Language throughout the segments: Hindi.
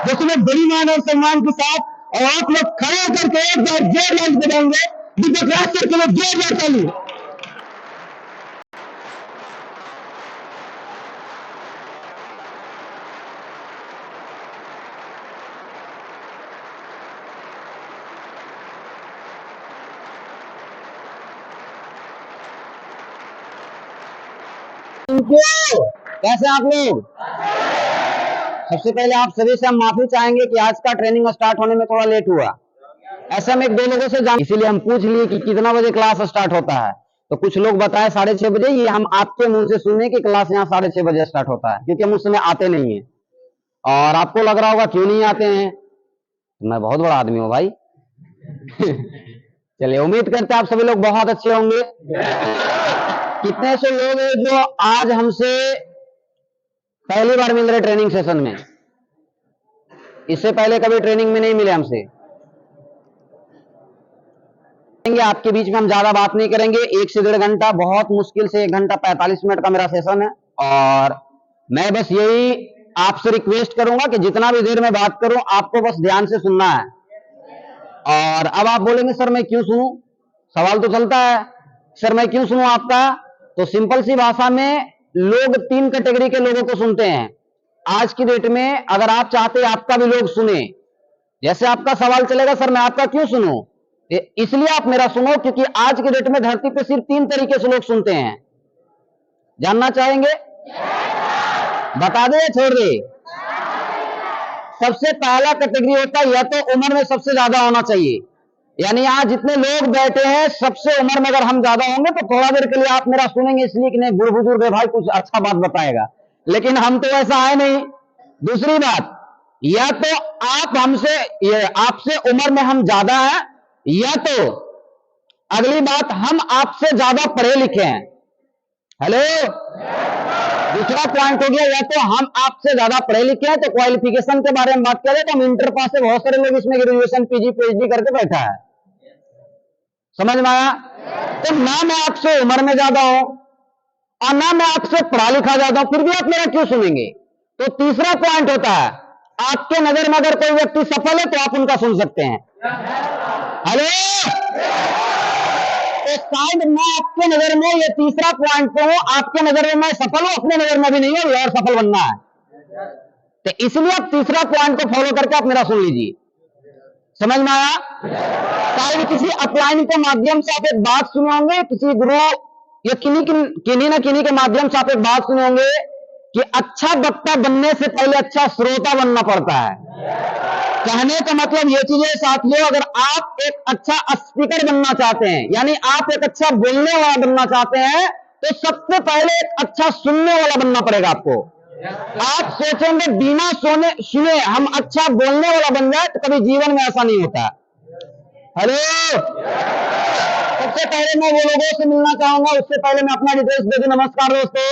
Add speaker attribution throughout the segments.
Speaker 1: जिसमें बड़ी मान और सम्मान के साथ और आप लोग खड़े होकर के एक बार जोर लाइन बजाएंगे, दीपक राज सर के लिए जोरदार ताली। कैसे आप लोग? सबसे पहले आप सभी से हम माफी चाहेंगे कि आज का ट्रेनिंग स्टार्ट होने में थोड़ा लेट हुआ। ऐसे हम एक दो लोगों से जान, इसीलिए हम पूछ लिए कि कितना बजे क्लास स्टार्ट होता है, तो कुछ लोग बताए 6:30 बजे। ये हम आपके मुंह से सुने कि क्लास यहाँ 6:30 बजे स्टार्ट होता है, क्योंकि हम उस समय आते नहीं है। और आपको लग रहा होगा क्यों नहीं आते हैं, मैं बहुत बड़ा आदमी हूँ भाई। चलिए, उम्मीद करते हैं आप सभी लोग बहुत अच्छे होंगे। कितने से लोग हैं जो आज हमसे पहली बार मिल रहे ट्रेनिंग सेशन में? इससे पहले कभी ट्रेनिंग में नहीं मिले हमसे? आपके बीच में हम ज्यादा बात नहीं करेंगे, 1 से 1.5 घंटा, बहुत मुश्किल से 1 घंटा 45 मिनट का मेरा सेशन है। और मैं बस यही आपसे रिक्वेस्ट करूंगा कि जितना भी देर में बात करूं, आपको बस ध्यान से सुनना है। और अब आप बोलेंगे सर मैं क्यों सुनूं, सवाल तो चलता है, सर मैं क्यों सुनूं आपका? तो सिंपल सी भाषा में, लोग 3 कैटेगरी के लोगों को सुनते हैं आज की डेट में। अगर आप चाहते हैं आपका भी लोग सुने, जैसे आपका सवाल चलेगा सर मैं आपका क्यों सुनूं, इसलिए आप मेरा सुनो, क्योंकि आज की डेट में धरती पे सिर्फ 3 तरीके से लोग सुनते हैं। जानना चाहेंगे? बता दे या छोड़ दे? सबसे पहला कैटेगरी होता है, या तो उम्र में सबसे ज्यादा होना चाहिए, यानी आज जितने लोग बैठे हैं सबसे उम्र में अगर हम ज्यादा होंगे तो थोड़ा देर के लिए आप मेरा सुनेंगे, इसलिए कि नहीं बूढ़ बुजुर्ग है भाई कुछ अच्छा बात बताएगा, लेकिन हम तो ऐसा है नहीं। दूसरी बात, या तो आप हमसे, आपसे उम्र में हम ज्यादा हैं, या तो अगली बात हम आपसे ज्यादा पढ़े लिखे हैं। हेलो, दूसरा पॉइंट हो गया, या तो हम आपसे ज्यादा पढ़े लिखे हैं। तो क्वालिफिकेशन के बारे में बात करें तो हम इंटर पास से, बहुत सारे लोग इसमें ग्रेजुएशन पीजी पीएचडी करके बैठा है। समझ में आया? तो ना मैं आपसे उम्र में ज्यादा हूं और ना मैं आपसे पढ़ा लिखा ज्यादा हूं, फिर भी आप मेरा क्यों सुनेंगे? तो तीसरा पॉइंट होता है, आपके नजर में अगर कोई व्यक्ति सफल है तो आप उनका सुन सकते हैं। हेलो, तो शायद मैं आपके नजर में, ये तीसरा पॉइंट पे हूं, आपके नजर में मैं सफल हूं, अपने नजर में भी नहीं है, और सफल बनना है। तो इसलिए आप तीसरा पॉइंट को फॉलो करके आप मेरा सुन लीजिए। समझ में आया? शायद किसी अपलाइन के माध्यम से आप एक बात सुने होंगे, किसी गुरु या किन्हीं न किन्हीं के माध्यम से आप एक बात सुने होंगे कि अच्छा वक्ता बनने से पहले अच्छा श्रोता बनना पड़ता है। कहने का मतलब ये चीजें साथियों, अगर आप एक अच्छा स्पीकर बनना चाहते हैं, यानी आप एक अच्छा बोलने वाला बनना चाहते हैं, तो सबसे पहले एक अच्छा सुनने वाला बनना पड़ेगा आपको। आप सोचेंगे बिना सुने हम अच्छा बोलने वाला बन जाए, तो कभी जीवन में ऐसा नहीं होता। हेलो, सबसे पहले मैं वो लोगों से मिलना चाहूंगा, उससे पहले मैं अपना डिटेल्स दे दूं। नमस्कार दोस्तों,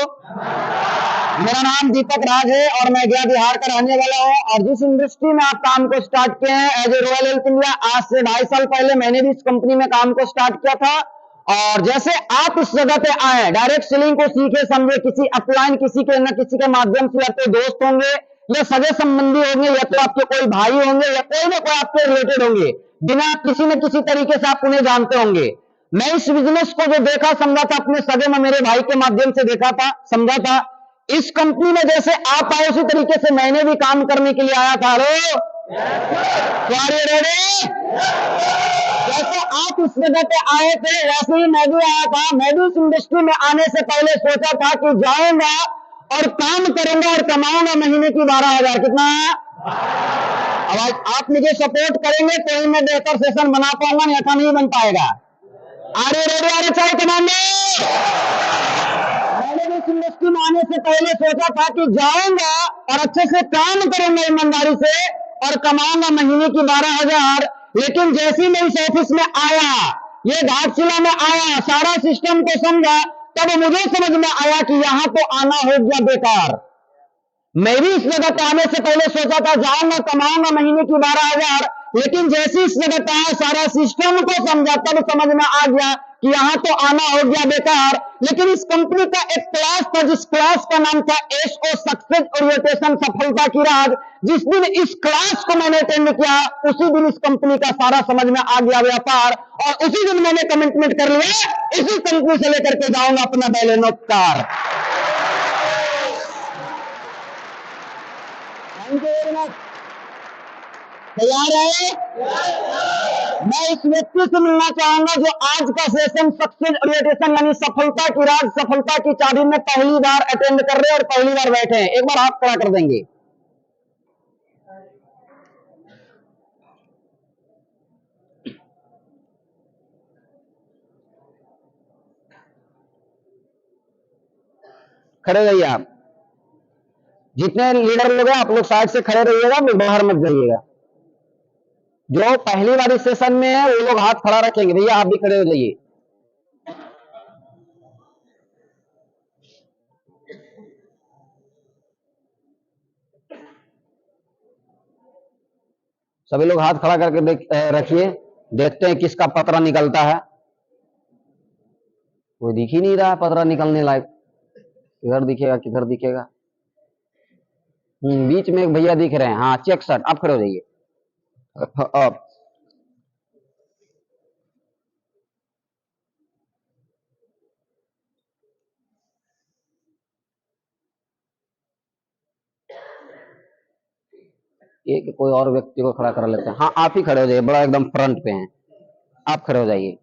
Speaker 1: मेरा नाम दीपक राज है और मैं गया बिहार का रहने वाला हूं। और जिस इंडस्ट्री में आप काम को स्टार्ट किए हैं as a royal health India, आज से 2.5 साल पहले मैंने भी इस कंपनी में काम को स्टार्ट किया था। और जैसे आप इस जगह पे आए, डायरेक्ट सेलिंग को सीखे समझे, किसी अपलाइन, किसी के न किसी के माध्यम से, या तो दोस्त होंगे या सगे संबंधी होंगे, या तो आपके कोई भाई होंगे, या कोई ना कोई आपके रिलेटेड होंगे, बिना किसी न किसी तरीके से आप उन्हें जानते होंगे। मैं इस बिजनेस को जो देखा समझा था, अपने सगे में मेरे भाई के माध्यम से देखा था, समझा था। इस कंपनी में जैसे आप आए उसी तरीके से मैंने भी काम करने के लिए आया था। जैसे आप इस जगह पे आए थे वैसे ही मैं भी आया था। मैं भी इस इंडस्ट्री में आने से पहले सोचा था कि जाऊंगा और काम करूंगा और कमाऊंगा महीने की 12,000। कितना? अब आप मुझे सपोर्ट करेंगे तो ही मैं बेहतर सेशन बना पाऊंगा, नहीं ऐसा नहीं बन पाएगा। अरे रेडी, अरे चाहे कमांडो। मैंने इस इंडस्ट्री में आने से पहले सोचा था कि जाऊंगा और अच्छे से काम करूंगा ईमानदारी से और कमाऊंगा महीने की 12,000। लेकिन जैसे ही मैं इस ऑफिस में आया, ये घाटशिला में आया, सारा सिस्टम को समझा, तब मुझे समझ में आया कि यहां तो आना हो गया बेकार। मैं भी इस जगह पे आने से पहले सोचा था जाऊंगा कमाऊंगा महीने की 12,000, लेकिन जैसे इस जगह पे आया, सारा सिस्टम को समझा, तब समझ में आ गया कि यहां तो आना हो गया बेकार। लेकिन इस कंपनी का एक क्लास था, जिस क्लास का नाम था एसओ सक्सेस ओरिएंटेशन, सफलता की राज। जिस दिन इस क्लास को मैंने अटेंड किया, उसी दिन इस कंपनी का सारा समझ में आ गया व्यापार, और उसी दिन मैंने कमिटमेंट कर लिया, इसी कंपनी से लेकर के जाऊंगा अपना Baleno car. Thank you very much. तैयार है? मैं इस व्यक्ति से मिलना चाहूंगा जो आज का सेशन सक्सेस ओरिएंटेशन यानी सफलता की राज, सफलता की चाबी में पहली बार अटेंड कर रहे हैं और पहली बार बैठे हैं। एक बार हाथ खड़ा कर देंगे। खड़े रहिए आप, जितने लीडर लोग हैं आप लोग साइड से खड़े रहिएगा, बाहर मत जाइएगा। जो पहली बार इस सेशन में है वो लोग हाथ खड़ा रखेंगे। भैया आप भी खड़े हो जाइए। सभी लोग हाथ खड़ा करके रखिए, देखते हैं किसका पतरा निकलता है। कोई दिख ही नहीं रहा पतरा निकलने लायक। किधर दिखेगा, किधर दिखेगा? बीच में एक भैया दिख रहे हैं। हाँ, चेक शर्ट, आप खड़े हो जाइए। अब एक कोई और व्यक्ति को खड़ा कर लेते हैं। हाँ, आप ही खड़े हो जाइए, बड़ा एकदम फ्रंट पे हैं। आप खड़े हो जाइए,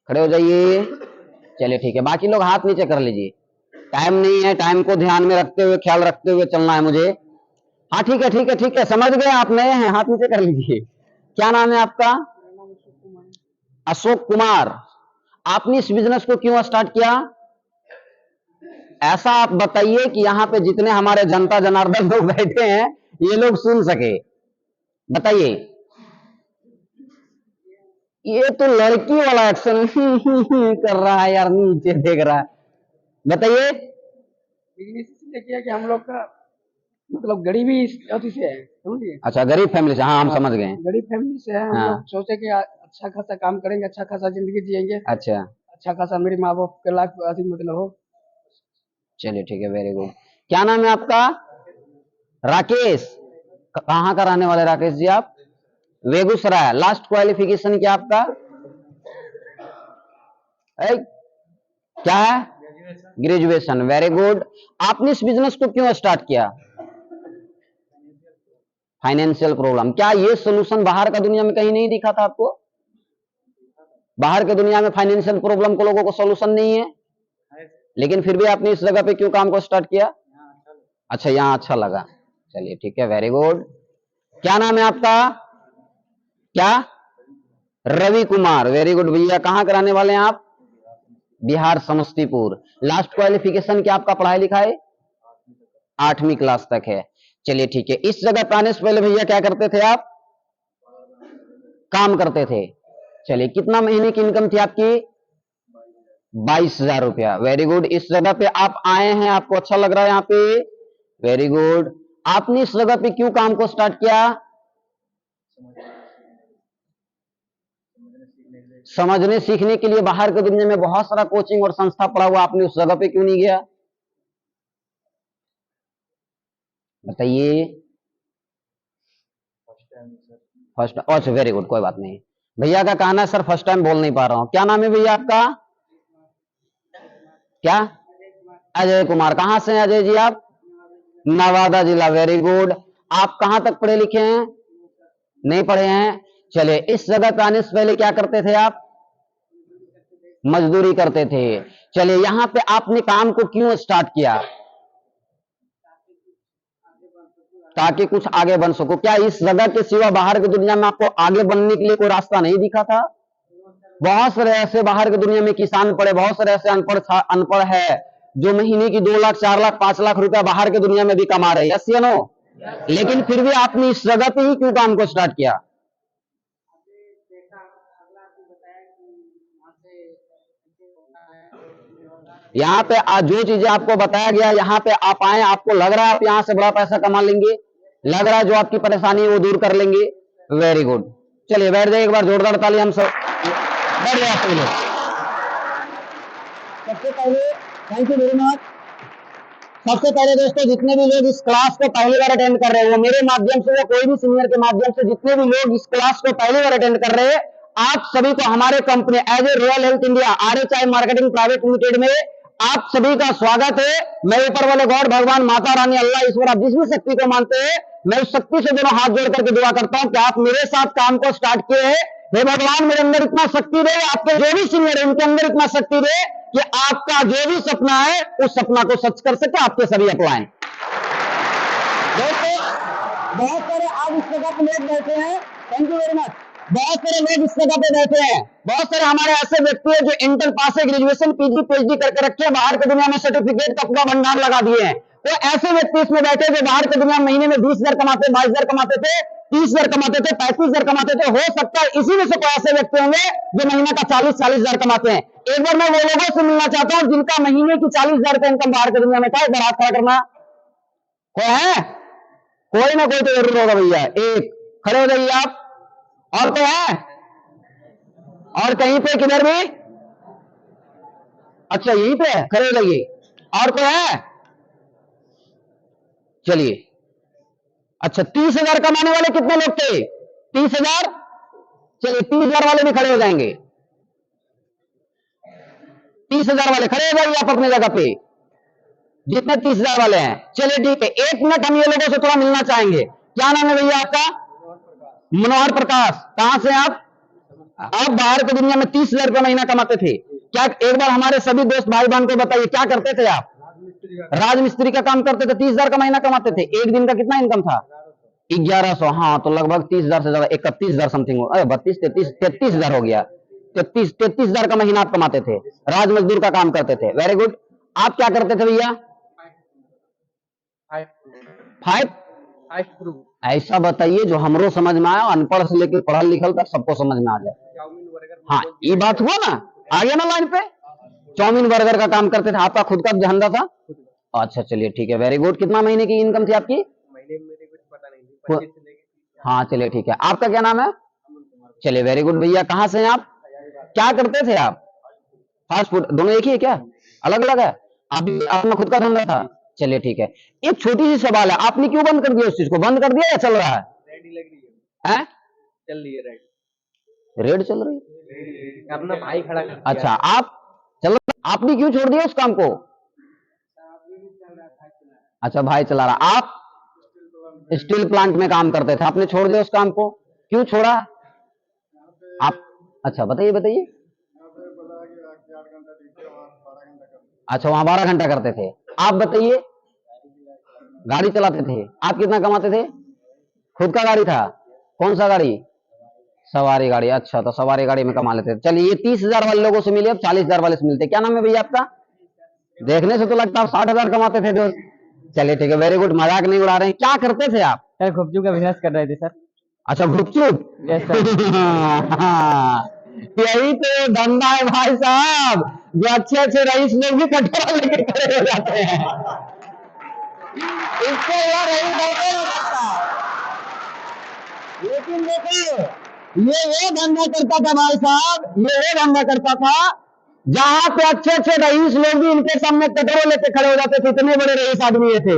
Speaker 1: खड़े हो जाइए। चलिए ठीक है, बाकी लोग हाथ नीचे कर लीजिए। टाइम नहीं है, टाइम को ध्यान में रखते हुए, ख्याल रखते हुए चलना है मुझे। हाँ ठीक है, ठीक है, ठीक है, समझ गए। आप नए हैं, हाथ नीचे कर लीजिए। क्या नाम है आपका? अशोक कुमार। आपने इस बिजनेस को क्यों स्टार्ट किया? ऐसा आप बताइए कि यहाँ पे जितने हमारे जनता जनार्दन लोग बैठे हैं ये लोग सुन सके। बताइए। ये तो लड़की वाला एक्शन कर रहा है यार, नीचे देख रहा है। बताइए।
Speaker 2: बिजनेस इसलिए किया कि हम लोग का मतलब गरीबी अति से है, समझिए।
Speaker 1: अच्छा, गरीब फैमिली से। हाँ, हम समझ गए।
Speaker 2: गरीब फैमिली से है। हम
Speaker 1: हाँ।
Speaker 2: लोग सोचे कि अच्छा खासा काम करेंगे, अच्छा खासा जिंदगी जिएंगे,
Speaker 1: अच्छा,
Speaker 2: अच्छा खासा मेरे माँ बाप के लाइफ अति मतलब हो।
Speaker 1: चलिए ठीक है, वेरी गुड। क्या नाम है आपका? राकेश। कहाँ का रहने वाले राकेश जी आप? बेगूसराय। लास्ट क्वालिफिकेशन क्या आपका? क्या है? ग्रेजुएशन। Very good. आपने इस बिजनेस को क्यों स्टार्ट किया? Financial problem. क्या ये सोल्यूशन बाहर का दुनिया में कहीं नहीं दिखा था आपको? बाहर के दुनिया में फाइनेंशियल प्रॉब्लम को लोगों को सोल्यूशन नहीं है, लेकिन फिर भी आपने इस जगह पे क्यों काम को स्टार्ट किया? अच्छा, यहाँ अच्छा लगा। चलिए ठीक है, वेरी गुड। क्या नाम है आपका? क्या? रवि कुमार। वेरी गुड भैया। कहाँ कराने वाले हैं आप? बिहार, समस्तीपुर। लास्ट क्वालिफिकेशन क्या आपका पढ़ाई लिखाई? 8वीं क्लास तक है। चलिए ठीक है। इस जगह पे आने से पहले भैया क्या करते थे आप? काम करते थे। चलिए, कितना महीने की इनकम थी आपकी? 22,000 रुपया। Very good. इस जगह पे आप आए हैं, आपको अच्छा लग रहा है यहाँ पे? Very good. आपने इस जगह पे क्यों काम को स्टार्ट किया? समझने सीखने के लिए। बाहर के दुनिया में बहुत सारा कोचिंग और संस्था पड़ा हुआ, आपने उस जगह पे क्यों नहीं गया? बताइए। फर्स्ट। अच्छा, वेरी गुड, कोई बात नहीं। भैया का कहना है सर फर्स्ट टाइम बोल नहीं पा रहा हूं। क्या नाम है भैया आपका? क्या? अजय कुमार। कहां से हैं अजय जी आप? नवादा जिला। Very good. आप कहां तक पढ़े लिखे हैं? नहीं पढ़े हैं। चलिए, इस जगह पे आने से पहले क्या करते थे आप? मजदूरी करते थे। चलिए, यहां पे आपने काम को क्यों स्टार्ट किया? ताकि कुछ आगे बन सको। क्या इस जगह के सिवा बाहर की दुनिया में आपको आगे बनने के लिए कोई रास्ता नहीं दिखा था? बहुत सारे ऐसे बाहर की दुनिया में किसान पड़े, बहुत सारे ऐसे अनपढ़ है जो महीने की 2 लाख, 4 लाख, 5 लाख रुपया बाहर की दुनिया में भी कमा रहे हैं। यस या नो? लेकिन फिर भी आपने इस जगह पे ही क्यों काम को स्टार्ट किया? यहाँ पे जो चीजें आपको बताया गया, यहाँ पे आप आए, आपको लग रहा है आप यहाँ से बड़ा पैसा कमा लेंगे, लग रहा है जो आपकी परेशानी है वो दूर कर लेंगे। Very good. चलिए बैठ जाइए, एक बार जोरदार ताली हम सब। बैठ जाओ सभी लोग। सबसे पहले थैंक यू वेरी मच। सबसे पहले दोस्तों जितने भी लोग इस क्लास को पहली बार अटेंड कर रहे हैं, वो मेरे माध्यम से या कोई भी सीनियर के माध्यम से जितने भी लोग इस क्लास को पहली बार अटेंड कर रहे हैं, आप सभी को हमारे कंपनी as a royal health India RHI marketing private limited में आप सभी का स्वागत है। मैं ऊपर वाले गॉड भगवान माता रानी अल्लाह ईश्वर आप जिस भी शक्ति को मानते हैं, मैं उस शक्ति से दोनों हाथ जोड़ करके दुआ करता हूं कि आप मेरे साथ काम को स्टार्ट किए हैं। हे भगवान मेरे अंदर इतना शक्ति दे, आपके जो भी सीनियर है उनके अंदर इतना शक्ति दे कि आपका जो भी सपना है उस सपना को सच कर सके आपके सभी अपलाइन। दोस्तों बहुत सारे आज इस जगह पे लोग बैठे हैं, थैंक यू वेरी मच। बहुत सारे लोग इस जगह पे बैठे हैं, बहुत सारे हमारे ऐसे व्यक्ति हैं जो इंटर पास है, ग्रेजुएशन PG PhD करके रखे हैं, बाहर की दुनिया में सर्टिफिकेट का पूरा भंडार लगा दिए हैं। तो ऐसे व्यक्ति इसमें बैठे जो बाहर की दुनिया में महीने में 20,000 कमाते, 22,000 कमाते थे, 30,000 कमाते थे, 35,000 कमाते थे। हो सकता है इसी में से कोई ऐसे व्यक्ति होंगे जो महीने का 40,000 कमाते हैं। एक बार मैं वो लोगों से मिलना चाहता हूं जिनका महीने की 40,000 का इनकम बाहर की दुनिया में था। एक बार हाथ खड़ा करना। कोई है? कोई ना कोई तो जरूर होगा भैया। एक खड़े हो जाइए आप। और कोई है? और कहीं पे किधर भी? अच्छा यहीं पे खड़े हो जाइए। और कोई है? चलिए अच्छा 30,000 कमाने वाले कितने लोग थे? 30,000। चलिए 30,000 वाले भी खड़े हो जाएंगे। 30,000 वाले खड़े हो जाइए आप अपने जगह पे, जितने 30,000 वाले हैं। चलिए ठीक है, 1 मिनट हम ये लोगों से थोड़ा मिलना चाहेंगे। क्या नाम है भैया आपका? मनोहर प्रकाश। कहां से आप बाहर की दुनिया में 30,000 रुपये महीना कमाते थे। क्या एक बार हमारे सभी दोस्त भाई बहन को बताइए क्या करते थे आप? राजमिस्त्री का काम करते थे, 30,000 का महीना कमाते थे। एक दिन का कितना इनकम था? 1100। हाँ तो लगभग 30,000 से ज्यादा 31,000 समथिंग, 32 33,000 हो गया। 33,000 का महीना आप कमाते थे, राज मजदूर का काम करते थे। Very good. आप क्या करते थे भैया? 5 ऐसा बताइए जो हमरो समझ में आया, अनपढ़ से लेकर पढ़ा लिखल तक सबको समझ में आ जाए। हाँ ये बात हुआ ना, आ गया ना लाइन पे। चाउमीन बर्गर का काम करते थे, आपका खुद का धंधा था? अच्छा चलिए ठीक है, वेरी गुड। कितना महीने की इनकम थी आपकी?
Speaker 2: महीने में कुछ पता नहीं,
Speaker 1: हाँ चलिए ठीक है। आपका क्या नाम है? चलिए वेरी गुड भैया। कहाँ से हैं आप? क्या करते थे आप? Fast food. दोनों एक ही है क्या? अलग अलग है? अभी अपना खुद का धंधा था? चलिए ठीक है। एक छोटी सी सवाल है, आपने क्यों बंद कर दिया उस चीज को? बंद कर दिया या चल रहा है?
Speaker 2: रेड ही लग रही है। चल रही है रेड।
Speaker 1: रेड चल रही है?
Speaker 2: अपना भाई खड़ा कर दिया।
Speaker 1: अच्छा आप चलो, आपने क्यों छोड़ दिया उस काम को? अच्छा भाई चला रहा। आप स्टील प्लांट में काम करते थे, आपने छोड़ दिया उस काम को, क्यों छोड़ा आप? अच्छा बताइए बताइए। अच्छा वहां 12 घंटा करते थे। आप बताइए। गाड़ी चलाते थे। आप कितना कमाते थे? खुद का गाड़ी था? कौन सा गाड़ी? सवारी गाड़ी। अच्छा तो सवारी गाड़ी में कमा लेते थे। चलिए ये 30,000 वाले लोगों से मिले, अब 40,000 वाले से मिलते। क्या नाम है भैया आपका? देखने से तो लगता है 60,000 कमाते थे जो। चलिए ठीक है, वेरी गुड। मजाक नहीं उड़ा रहे हैं। क्या करते थे आप?
Speaker 2: सर गुपचुप का बिजनेस कर रहे थे सर।
Speaker 1: अच्छा गुपचुप।
Speaker 2: Yes sir.
Speaker 1: यही तो धंधा है भाई साहब, जो अच्छे अच्छे रईस लोग भी कटोरा लेके खड़े हो जाते हैं। इसको यार यही धंधा लगता है। लेकिन देखो ये धंधा करता था भाई साहब, ये धंधा करता था जहां पे अच्छे अच्छे रईस लोग भी इनके सामने कटोरा लेके खड़े हो जाते थे। इतने बड़े रईस आदमी ये थे,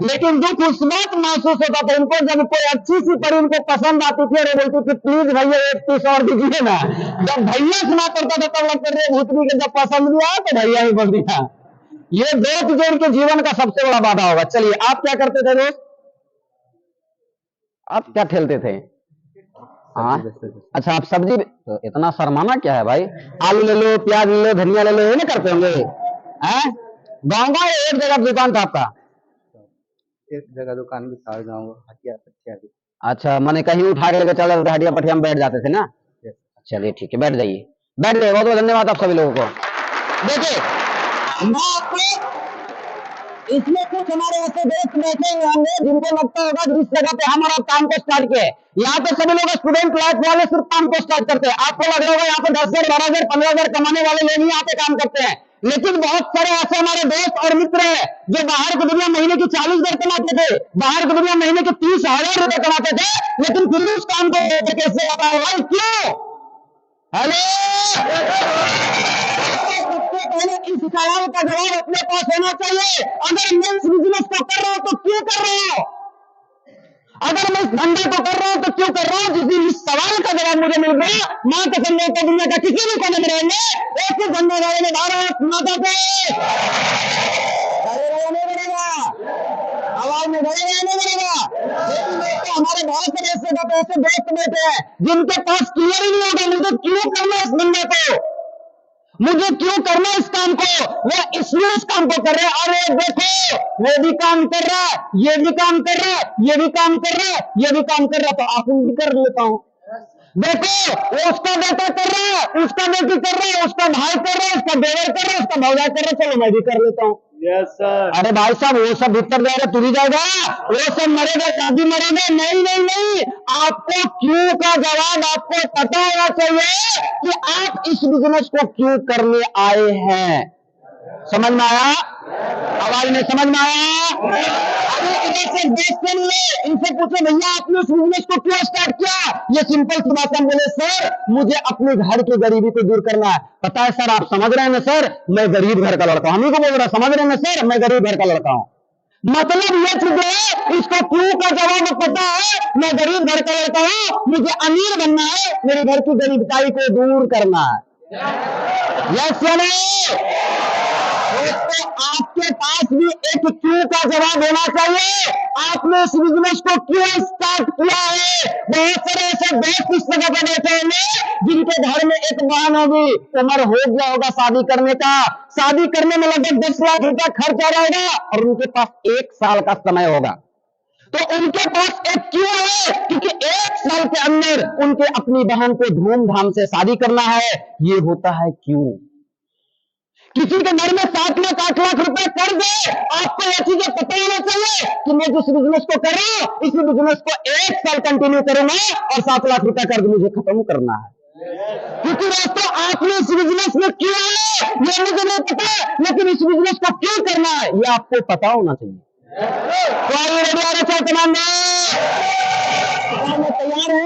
Speaker 1: लेकिन दुख उस वक्त महसूस होता था इनको जब कोई अच्छी सी परी इनको पसंद आती थी और बोलती थी प्लीज भैया 1 पीस और दीजिए ना। जब भैया सुना करता था तब लगता था भूतनी के जब पसंद भी आया तो भैया ही बोल दिया। ये दो चीजें इनके जीवन का सबसे बड़ा बाधा होगा। चलिए आप क्या करते थे दोस्त? आप क्या खेलते थे? हाँ अच्छा आप सब्जी। तो इतना शर्माना क्या है भाई? आलू ले लो, प्याज ले लो, धनिया ले लो, ये नहीं करते होंगे? गाँव का एक जगह दुकान था आपका?
Speaker 2: एक जगह दुकान भी था गाँव हटिया पटिया की।
Speaker 1: अच्छा मैंने कहीं उठा के लेकर चल रहे हटिया पटिया में बैठ जाते थे ना? चलिए ठीक है, बैठ जाइए बैठ जाइए। बहुत बहुत धन्यवाद आप सभी लोगों को। देखिए मैं आपको इसमें कुछ हमारे ऐसे दोस्त बैठे हुए होंगे जिनको लगता होगा जिस जगह पे हमारा काम को स्टार्ट किया है, यहाँ पे सभी लोग स्टूडेंट लाइफ वाले सिर्फ काम को स्टार्ट करते हैं। आपको लग रहा होगा यहाँ पे 10,000 12,000 15,000 कमाने वाले लोग यहाँ पे काम करते हैं, लेकिन बहुत सारे ऐसे हमारे दोस्त और मित्र हैं जो बाहर की दुनिया महीने की 40,000 कमाते थे, बाहर की दुनिया महीने के 30,000 रुपए कमाते थे, लेकिन फिर भी उस काम को कैसे आता है भाई? क्यों? हेलो, सबसे पहले इस सवाल का जवाब अपने पास होना चाहिए। अगर मैं इस बिजनेस को कर रहा हूं तो क्यों कर रहा हूं? अगर मैं इस धंधे को कर रहा हूं तो क्यों कर रहा हूं? जिस दिन इस सवाल का जवाब मुझे मिल गया, मां कसम देता दुनिया का किसी भी कोने में रहेंगे, एक ही धंधे वाले में भारत माता के करेगा नहीं करेगा, आवाज में बढ़ेगा नहीं बढ़ेगा। लेकिन दोस्तों, हमारे बहुत से ऐसे दोस्त बैठे हैं जिनके पास क्लियर ही नहीं होगा मुझे क्यों करना है इस धंधे को, मुझे क्यों करना है इस काम को। वो इसलिए इस काम को कर रहे हैं। अरे देखो, वो भी काम कर रहा है, ये भी काम कर रहा है, ये भी काम कर रहा है, ये भी काम कर रहा है, तो आप भी कर लेता हूं। देखो, वो उसका बेटा कर रहा है, उसका बेटी कर रहा है, उसका भाई कर रहा है, उसका देवर कर रहा है, उसका भौजाई कर रहा है, चलो मैं भी कर लेता हूं।
Speaker 3: Yes sir.
Speaker 1: अरे भाई साहब, वो सब भीतर जाएगा तू भी जाएगा, वो सब मरेगा शादी मरेगा, नहीं नहीं नहीं। आपको क्यों का जवाब आपको पता होना चाहिए कि आप इस बिजनेस को क्यों करने आए हैं। समझ में आया? आवाज में समझ में आया? अभी इधर से दोस्त से मिले, इनसे पूछे भैया आपने इस बिजनेस को क्यों स्टार्ट किया? ये सिंपल सी बात है। बोले सर मुझे अपने घर की गरीबी को दूर करना है। पता है सर, आप समझ रहे हैं ना सर, मैं गरीब घर का लड़का हूं। हम ही को बोल रहा, समझ रहे हैं ना सर, मैं गरीब घर का लड़का हूं। मतलब ये चीज है, इसको क्यों का जवाब पता है, मैं गरीब घर का लड़का हूं, मुझे अमीर बनना है, मेरे घर की गरीबताई को दूर करना है। यस या नहीं? दोस्तों, आपके पास भी एक क्यों का जवाब होना चाहिए। आपने इस बिजनेस को क्यों स्टार्ट किया है? बहुत सारे ऐसे दोस्त इस जगह पर बैठे होंगे जिनके घर में एक बहन होगी, उम्र हो गया होगा शादी करने का, शादी करने में लगभग 10 लाख रुपया खर्च हो जाएगा और उनके पास 1 साल का समय होगा। तो उनके पास एक क्यों है, क्योंकि 1 साल के अंदर उनके अपनी बहन को धूमधाम से शादी करना है। ये होता है क्यों। किसी के घर में 7 लाख 8 लाख रुपए कर दे, आपको ये चीजें पता होना चाहिए कि मैं जिस बिजनेस को कर रहा हूं, इसी बिजनेस को 1 साल कंटिन्यू करूंगा और 7 लाख रुपए कर्ज मुझे खत्म करना है। क्योंकि दोस्तों, आपने इस बिजनेस में क्यों है ये मुझे नहीं पता, लेकिन इस बिजनेस को क्यों करना है ये आपको पता होना चाहिए। तो आइए रेडी आ रहे तमाम तैयार है।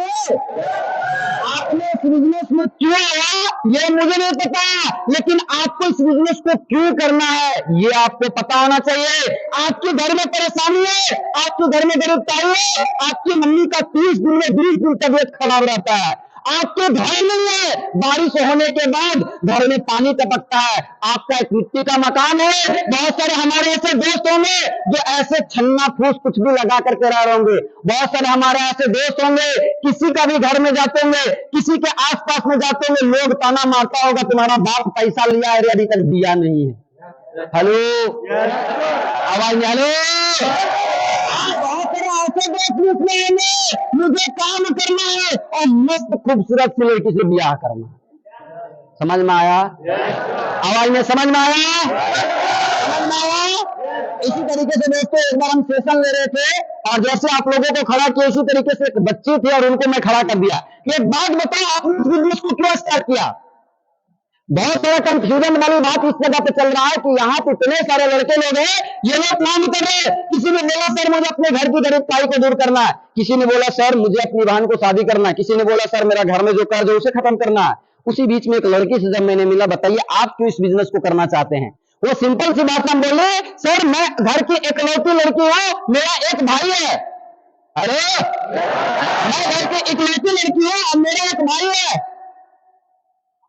Speaker 1: आपने इस बिजनेस में क्यों आया ये मुझे नहीं पता, लेकिन आपको इस बिजनेस को क्यों करना है ये आपको पता होना चाहिए। आपके घर में परेशानी है, आपके घर में गरीबताई है, आपकी मम्मी का 30 दिन में 20 दिन तबियत खराब रहता है, आपके घर नहीं है, बारिश होने के बाद घर में पानी टपकता है, आपका एक मिट्टी का मकान है। बहुत सारे हमारे ऐसे दोस्त होंगे जो ऐसे छन्ना फूस कुछ भी लगा करके रह रहे होंगे। बहुत सारे हमारे ऐसे दोस्त होंगे, किसी का भी घर में जाते होंगे, किसी के आसपास में जाते होंगे, लोग ताना मारता होगा तुम्हारा बाप पैसा लिया है अभी तक दिया नहीं है। हेलो, आवाज नहीं। हेलो, बहुत सारे ऐसे दोस्त में आएंगे, मुझे काम करना है और मस्त खूबसूरत सी लड़की से ब्याह करना है। समझ में आया? आवाज में समझ में आया? समझ में आया? इसी तरीके से दोस्तों एक बार हम सेशन ले रहे थे और जैसे आप लोगों को खड़ा किया, इसी तरीके से एक बच्ची थी और उनको मैं खड़ा कर दिया। एक बात बताओ, आपने इस बिजनेस को क्यों स्टार्ट किया? बहुत सारा कंफ्यूजन वाली बात इस जगह पे चल रहा है कि यहाँ पे इतने सारे लड़के लोग हैं, ये लोग काम कर रहे हैं। किसी ने बोला सर मुझे अपने घर की गरीबताई को दूर करना है, किसी ने बोला सर मुझे अपनी बहन को शादी करना है, किसी ने बोला सर मेरा घर में जो कर्ज है उसे खत्म करना है। उसी बीच में एक लड़की से जब मैंने मिला, बताइए आप क्यों इस बिजनेस को करना चाहते हैं? वो सिंपल सी बात हम बोले, सर मैं घर की इकलौती लड़की हूँ, मेरा एक भाई है। अरे मैं घर की इकलौती लड़की हूँ और मेरा एक भाई है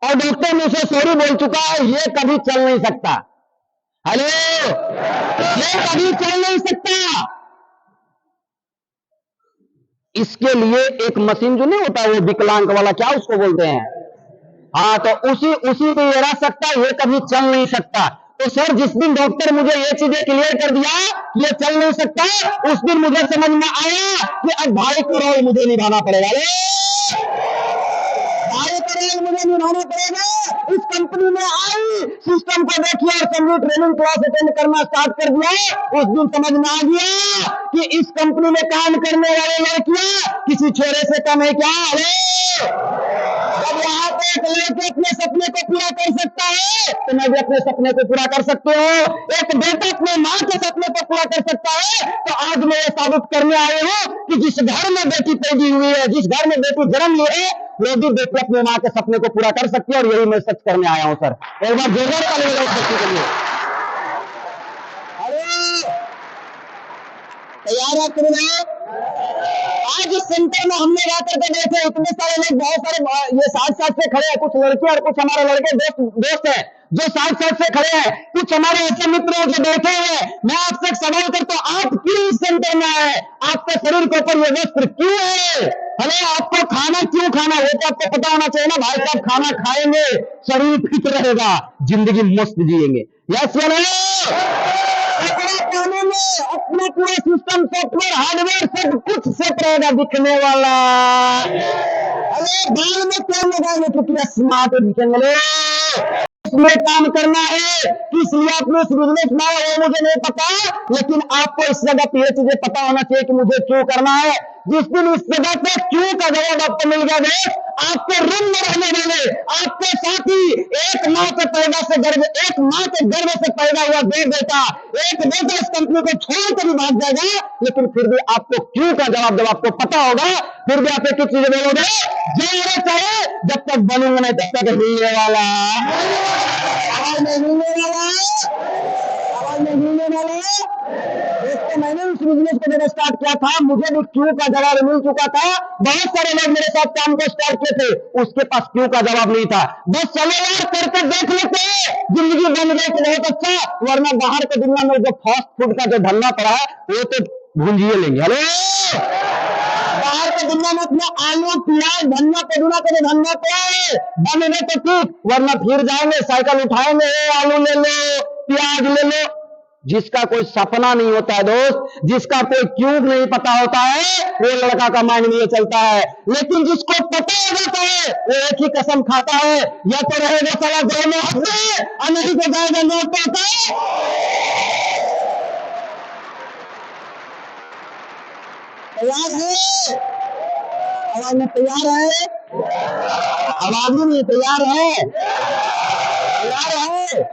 Speaker 1: और डॉक्टर मुझसे सॉरी बोल चुका है, ये कभी चल नहीं सकता। हेलो, ये कभी चल नहीं सकता। इसके लिए एक मशीन जो नहीं होता वो विकलांग वाला, क्या उसको बोलते हैं, हाँ, तो उसी पे ये रह सकता है, ये कभी चल नहीं सकता। तो सर जिस दिन डॉक्टर मुझे ये चीजें क्लियर कर दिया ये चल नहीं सकता, उस दिन मुझे समझ में आया कि अब भाई का रोल मुझे निभाना पड़ेगा। भाई का रोल मुझे निभाना पड़ेगा। इस कंपनी में आई, सिस्टम को देखिए और समझी, ट्रेनिंग क्लास अटेंड करना स्टार्ट कर दिया। उस दिन समझ में आ गया कि इस कंपनी में काम करने वाले लड़कियां किसी छोरे से कम है क्या? जब यहाँ पे एक लड़के अपने सपने को पूरा कर सकता है तो मैं भी अपने सपने को पूरा कर सकते हो। एक बेटा अपने माँ के सपने को पूरा कर सकता है, तो आज मैं ये साबित करने आए हूँ कि जिस घर में बेटी पैदा हुई है, जिस घर में बेटी जन्म ली है, लोग भी देखिए अपने माँ के सपने को पूरा कर सकती है, और यही मैं सच करने आया हूं सर। एक बार जोरदार ताली बजाओ इस बच्ची के लिए। अरे तैयार है तुम? आज इस सेंटर में हमने जाकर के देखे इतने सारे लोग, बहुत सारे ये साथ साथ से खड़े हैं, कुछ लड़के और कुछ हमारे लड़के दोस्त हैं जो साथ साथ से खड़े हैं, कुछ हमारे ऐसे मित्र हैं जो बैठे हुए हैं। मैं आपसे एक सवाल करता हूं, आप क्यों इस सेंटर में आए? आपके शरीर के ऊपर ये वस्त्र क्यों है? अरे आपको खाना क्यों खाना, वो तो आपको पता होना चाहिए ना भाई साहब। खाना खाएंगे शरीर फिट रहेगा, जिंदगी मस्त जिएंगे। यस या नहीं? खाने में अपना पूरा सिस्टम, सॉफ्टवेयर, हार्डवेयर सब कुछ सेट रहेगा दिखने वाला। अरे बाल में क्या लगाएंगे तो पूरा स्मार्ट दिखेंगे। इसमें काम करना है, किस लिए आपने इस बिजनेस में आए वो मुझे नहीं पता, लेकिन आपको इस जगह पे ये चीजें पता होना चाहिए कि मुझे क्यों करना है। जिस दिन इस जगह पे क्यों का जवाब आपको मिल गया है, आपके रूम में रहने वाले आपके साथी, एक माँ के पैदा से गर्भ, एक माँ के गर्भ से पैदा हुआ दो बेटा, एक बेटा इस कंपनी को छोड़ कर भी भाग जाएगा, लेकिन फिर भी आपको क्यों का जवाब जब आपको पता होगा, फिर भी आप एक ही चीज बोलोगे, जो चाहे जब तक बनूंगा नहीं तब तक हिलने वाला, आवाज में हिलने वाला, आवाज में हिलने वाला। दोस्तों मैंने उस बिजनेस को जब स्टार्ट किया था, मुझे भी क्यों का जवाब मिल चुका था। बहुत सारे लोग मेरे साथ काम को स्टार्ट किए थे, उसके पास क्यों का जवाब नहीं था। बस चलो यार करके देख लेते हैं, जिंदगी बन गई तो बहुत अच्छा, वरना बाहर के दुनिया में जो फास्ट फूड का जो धंधा पड़ा है वो तो भूंजिए लेंगे। हेलो, बाहर के दुनिया में अपना आलू प्याज धनिया पुदीना का जो धंधा पड़ा है बने तो ठीक, वरना फिर जाएंगे साइकिल उठाएंगे, आलू ले लो प्याज ले लो। जिसका कोई सपना नहीं होता है दोस्त, जिसका कोई क्यूब नहीं पता होता है, वो लड़का का माइंड में ये चलता है। लेकिन जिसको पता हो जाता है वो एक ही कसम खाता है, या तो रहेगा साला दोनों हफ्ते और नहीं तो जाएगा नोट पाता है। तैयार है? आवाज में तैयार है? आवाज में नहीं तैयार है? तैयार है?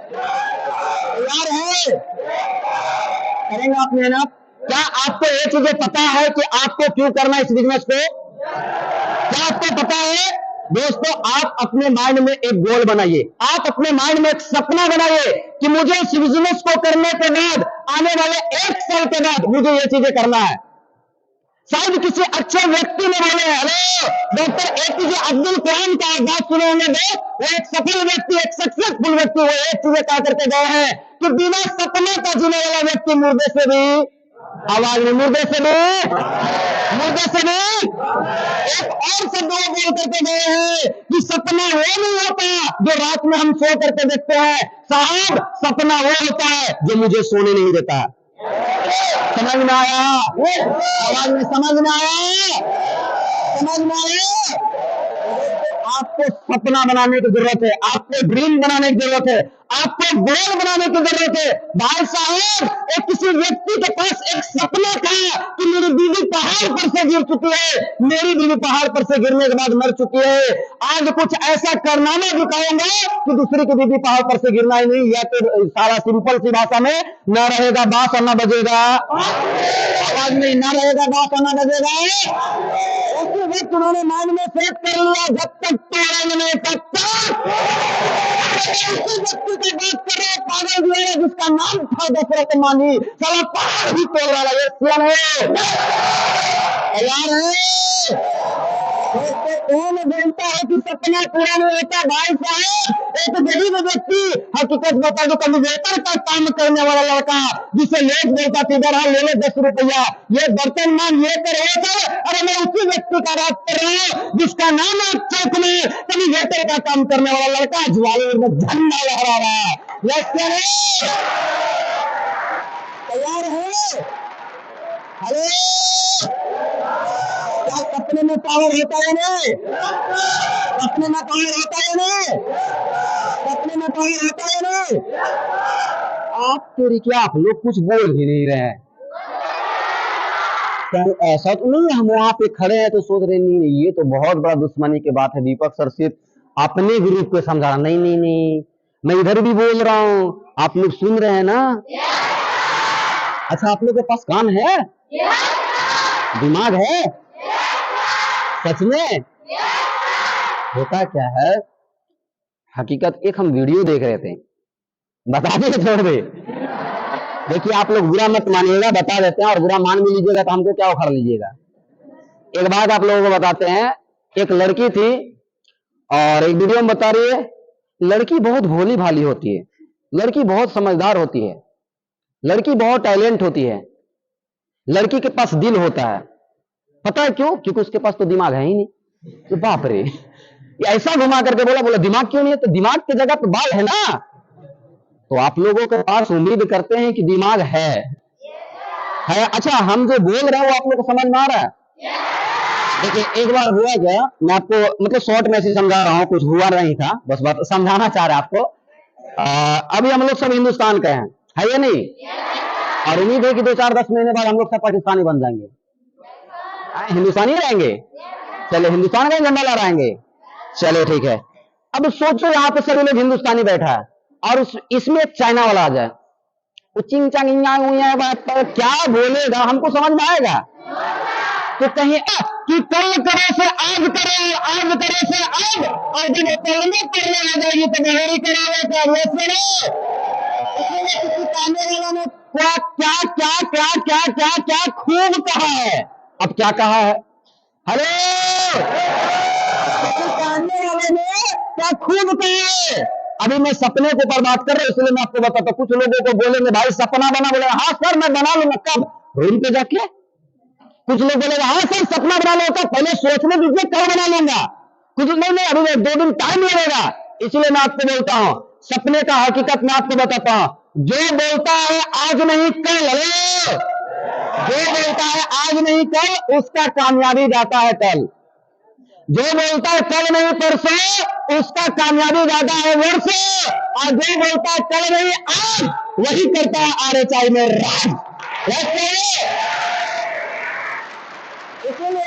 Speaker 1: तैयार है? करेंगे आप मेहनत? क्या आपको ये चीजें पता है कि आपको क्यों करना है इस बिजनेस को? क्या आपको पता है? दोस्तों आप अपने माइंड में एक गोल बनाइए, आप अपने माइंड में एक सपना बनाइए कि मुझे इस बिजनेस को करने के बाद आने वाले 1 साल के बाद मुझे ये चीजें करना है। शायद किसी अच्छे व्यक्ति ने बोले, hello doctor APJ Abdul Kalam का बात सुने होंगे, वो एक सफल व्यक्ति, एक सक्सेसफुल व्यक्ति, वो एक चीजें कहा करके गए हैं कि बिना सपने का जीने वाला व्यक्ति मुर्दे से भी, आवाज में मुर्दे से भी एक और शब्द वो बोल करके गए हैं कि सपना वो नहीं होता जो रात में हम सो करके देखते हैं, साहब सपना वो होता है जो मुझे सोने नहीं देता। समझ में आया? आवाज में समझ में आया? समझ में आया? आपको सपना बनाने की जरूरत है, आपको ड्रीम बनाने की जरूरत है, आपको गोल बनाने की जरूरत है। भाई साहब एक किसी व्यक्ति के पास एक सपना था कि मेरी बीवी पहाड़ पर से गिर चुकी है, मेरी बीवी पहाड़ पर से गिरने के बाद मर चुकी है, आज कुछ ऐसा करना मैं दिखाऊंगा कि दूसरी की बीवी पहाड़ पर से गिरना ही नहीं, या तो सारा सिंपल सी भाषा में न रहेगा बांस और न बजेगा, आवाज में न रहेगा बांस और न बजेगा। उसी वक्त उन्होंने माइंड में सेट कर लिया, जब तक तोड़ेंगे नहीं तब तक। व्यक्ति की बात कर रहे पागल जो है जिसका नाम था दशरथ मांझी, साला पहाड़ ही तोड़ वाला ये सियान है। तैयार है? कौन बोलता है कि सपना पूरा नहीं होता? भाई साहब एक गरीब व्यक्ति, हकीकत बता दो, कभी वेटर का काम करने वाला लड़का जिसे लोग बोलता था इधर ले लो 10 रुपया, ये बर्तन मान ये कर वो कर, अरे मैं उसी व्यक्ति का बात कर रहा हूँ जिसका नाम है चौक में कभी वेटर का काम करने वाला लड़का ज्वाला में झंडा लहरा रहा है। तैयार है? अरे क्या सपने में पावर होता है नहीं? सपने में पावर होता है नहीं? सपने में पावर होता है नहीं? आप तेरी क्या, आप लोग कुछ बोल ही नहीं रहे हैं। तो ऐसा तो नहीं हम वहां पे खड़े हैं तो सोच रहे नहीं नहीं ये तो बहुत बड़ा दुश्मनी की बात है, दीपक सर सिर्फ अपने ग्रुप को समझा रहा। नहीं नहीं नहीं, मैं इधर भी बोल रहा हूँ, आप लोग सुन रहे हैं ना? अच्छा आप लोग के पास कान है? दिमाग है? सच में? होता क्या है, हकीकत एक हम वीडियो देख रहे थे, बता दें छोड़ दे। देखिए आप लोग बुरा मत मानिएगा, बता देते हैं, और बुरा मान भी लीजिएगा तो हमको क्या उखाड़ लीजिएगा। एक बात आप लोगों को बताते हैं, एक लड़की थी और एक वीडियो में बता रही है, लड़की बहुत भोली भाली होती है, लड़की बहुत समझदार होती है, लड़की बहुत टैलेंट होती है, लड़की के पास दिल होता है। पता है क्यों? क्योंकि उसके पास तो दिमाग है ही नहीं। तो बाप रे, ऐसा घुमा करके बोला दिमाग क्यों नहीं है? तो दिमाग की जगह तो बाल है ना। तो आप लोगों के पास उम्मीद करते हैं कि दिमाग है। अच्छा, हम जो बोल रहे हैं वो आप लोगों को समझ में आ रहा है? देखिए एक बार हुआ क्या, मैं आपको मतलब शॉर्ट में से समझा रहा हूं, कुछ हुआ नहीं था, बस बात समझाना चाह रहे आपको। अभी हम लोग सब हिंदुस्तान के हैं, है या नहीं? और उम्मीद है कि 2-4-10 महीने बाद हम लोग सब पाकिस्तानी बन जाएंगे, हिंदुस्तानी रहेंगे। चले हिंदुस्तान का झंडा लहराएंगे। चलो ठीक है। अब सोचो यहाँ पे सभी लोग हिंदुस्तानी बैठा है और इसमें एक चाइना वाला आ जाए, वो चिंग चांग क्या बोलेगा, हमको समझ में आएगा? तो कहीं कि कल करे से आज करे, आज करे से आज, और जब कलमे पढ़ने आ जाएगी तो बहेरी करावे का वाला ने क्या क्या क्या क्या क्या क्या क्या खूब कहा है। अब क्या कहा है? हेलो, वाले ने क्या खूब कहा है। अभी मैं सपने के ऊपर बात कर रहा हूं, इसलिए मैं आपको बताता हूं। कुछ लोगों को बोलेंगे भाई सपना बना, बोले हाँ सर मैं बना लूंगा। कब? रूम पे जाके। कुछ लोग बोलेगा हाँ सर सपना बना लो, तो पहले सोचने दीजिए कब बना लूंगा। कुछ नहीं अभी 2 दिन टाइम लगेगा। इसलिए मैं आपको बोलता हूं, सपने का हकीकत मैं आपको बताता हूं। जो बोलता है आज नहीं कल, जो बोलता है आज नहीं कल, उसका कामयाबी जाता है कल। जो बोलता है कल नहीं परसों, उसका कामयाबी ज्यादा है वर्षों। और जो बोलता है कल नहीं आज, वही करता है RHI में राज। इसलिए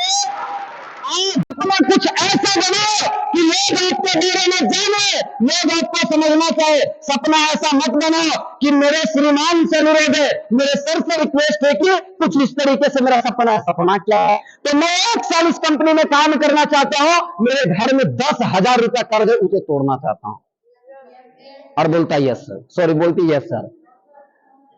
Speaker 1: आप अपना कुछ ऐसा बनाओ कि लोग आपके बारे में जाने, लोग आपको समझना चाहे। सपना ऐसा मत बनाओ कि मेरे श्रीमान से अनुरोध है, मेरे सर से रिक्वेस्ट है कि कुछ इस तरीके से मेरा सपना है। सपना क्या है? तो मैं 1 साल इस कंपनी में काम करना चाहता हूं, मेरे घर में 10,000 रुपया कर्ज है, उसे तोड़ना चाहता हूं। और बोलता यस सर, सॉरी बोलती यस सर।